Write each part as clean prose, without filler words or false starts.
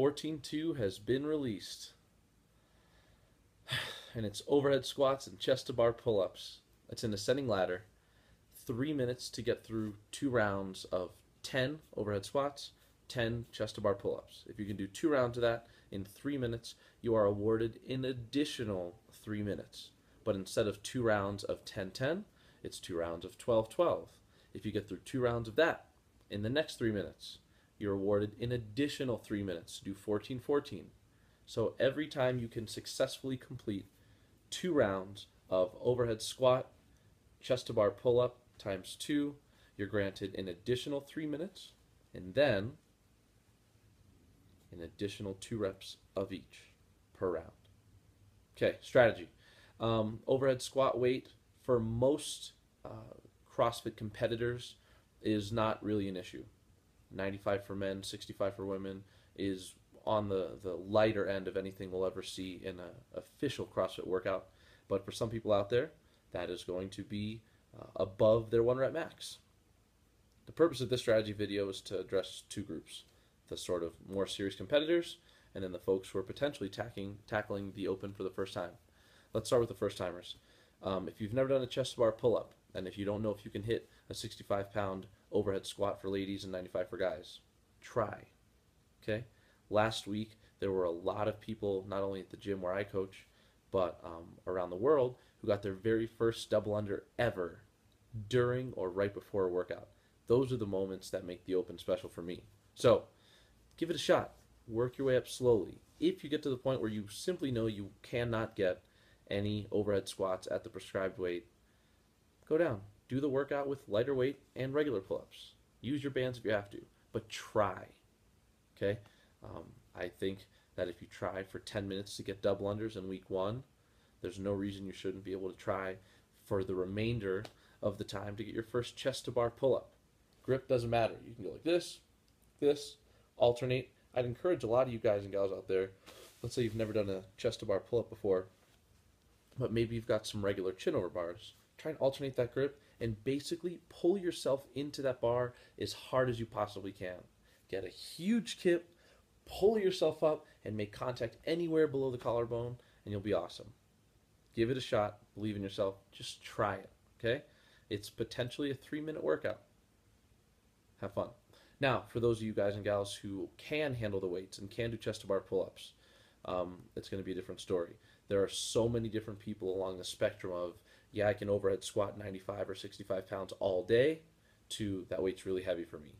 14.2 has been released, and it's overhead squats and chest to bar pull ups. It's an ascending ladder. 3 minutes to get through 2 rounds of 10 overhead squats, 10 chest to bar pull ups. If you can do 2 rounds of that in 3 minutes, you are awarded an additional 3 minutes. But instead of 2 rounds of 10-10, it's 2 rounds of 12-12. If you get through 2 rounds of that in the next 3 minutes, you're awarded an additional 3 minutes to do 14-14. So every time you can successfully complete 2 rounds of overhead squat, chest to bar pull up times 2, you're granted an additional 3 minutes, and then an additional 2 reps of each per round. Okay, strategy. Overhead squat weight for most CrossFit competitors is not really an issue. 95 for men, 65 for women is on the lighter end of anything we'll ever see in an official CrossFit workout. But for some people out there, that is going to be above their 1 rep max. The purpose of this strategy video is to address two groups: the sort of more serious competitors, and then the folks who are potentially tackling the open for the first time. Let's start with the first timers. If you've never done a chest to bar pull up, and if you don't know if you can hit a 65-pound overhead squat for ladies and 95 for guys, try. Okay? Last week, there were a lot of people, not only at the gym where I coach, but around the world, who got their very first double under ever during or right before a workout. Those are the moments that make the open special for me. So, give it a shot. Work your way up slowly. If you get to the point where you simply know you cannot get any overhead squats at the prescribed weight, go down. Do the workout with lighter weight and regular pull-ups. Use your bands if you have to, but try. Okay? I think that if you try for 10 minutes to get double unders in week 1, there's no reason you shouldn't be able to try for the remainder of the time to get your first chest to bar pull-up. Grip doesn't matter. You can go like this, alternate. I'd encourage a lot of you guys and gals out there, let's say you've never done a chest to bar pull-up before, but maybe you've got some regular chin over bars. Try and alternate that grip and basically pull yourself into that bar as hard as you possibly can. Get a huge kip, pull yourself up, and make contact anywhere below the collarbone, and you'll be awesome. Give it a shot. Believe in yourself. Just try it, okay? It's potentially a 3-minute workout. Have fun. Now, for those of you guys and gals who can handle the weights and can do chest to bar pull-ups, it's going to be a different story. There are so many different people along the spectrum of, yeah, I can overhead squat 95 or 65 pounds all day, to that weight's really heavy for me.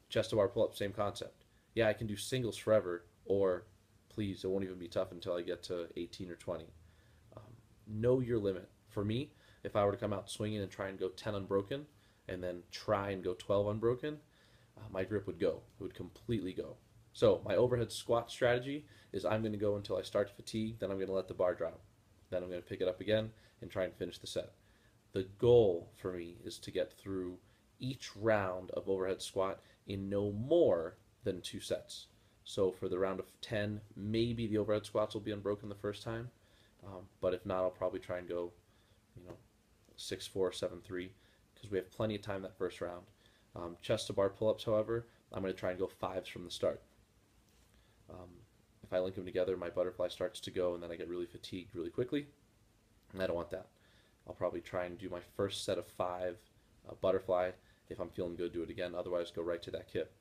Chest to bar pull-up, same concept. Yeah, I can do singles forever, or please, it won't even be tough until I get to 18 or 20. Know your limit. For me, if I were to come out swinging and try and go 10 unbroken, and then try and go 12 unbroken, my grip would go. It would completely go. So my overhead squat strategy is I'm going to go until I start to fatigue, then I'm going to let the bar drop. Then I'm going to pick it up again and try and finish the set. The goal for me is to get through each round of overhead squat in no more than 2 sets. So for the round of 10, maybe the overhead squats will be unbroken the first time, but if not, I'll probably try and go, 6-4, 7-3, because we have plenty of time that first round. Chest to bar pull-ups, however, I'm going to try and go 5s from the start. If I link them together, my butterfly starts to go, and then I get really fatigued really quickly, and I don't want that. I'll probably try and do my first set of 5 butterfly. If I'm feeling good, do it again. Otherwise, go right to that kip.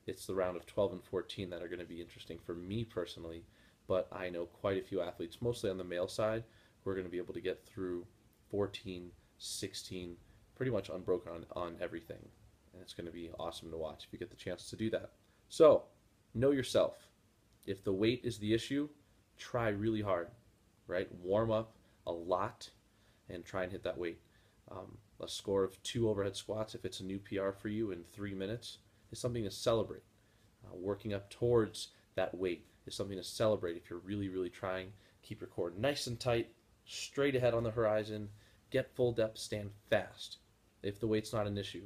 It's the round of 12 and 14 that are going to be interesting for me personally, but I know quite a few athletes, mostly on the male side, who are going to be able to get through 14, 16, pretty much unbroken on everything. And it's going to be awesome to watch if you get the chance to do that. So, know yourself. If the weight is the issue, try really hard, right? Warm up a lot and try and hit that weight. A score of 2 overhead squats, if it's a new PR for you in 3 minutes, is something to celebrate. Working up towards that weight is something to celebrate if you're really, really trying. Keep your core nice and tight, straight ahead on the horizon, get full depth, stand fast. If the weight's not an issue,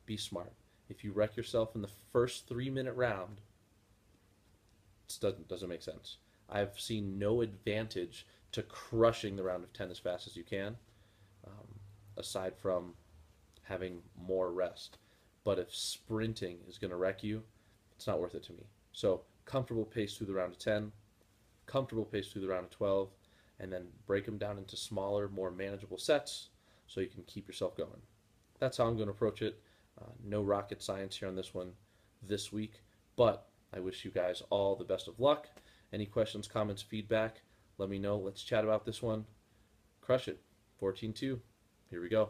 be smart. If you wreck yourself in the first 3-minute round, it doesn't make sense. I've seen no advantage to crushing the round of 10 as fast as you can, aside from having more rest. But if sprinting is going to wreck you, it's not worth it to me. So comfortable pace through the round of 10, comfortable pace through the round of 12, and then break them down into smaller, more manageable sets so you can keep yourself going. That's how I'm going to approach it. No rocket science here on this one this week, but I wish you guys all the best of luck. Any questions, comments, feedback, let me know. Let's chat about this one. Crush it. 14-2. Here we go.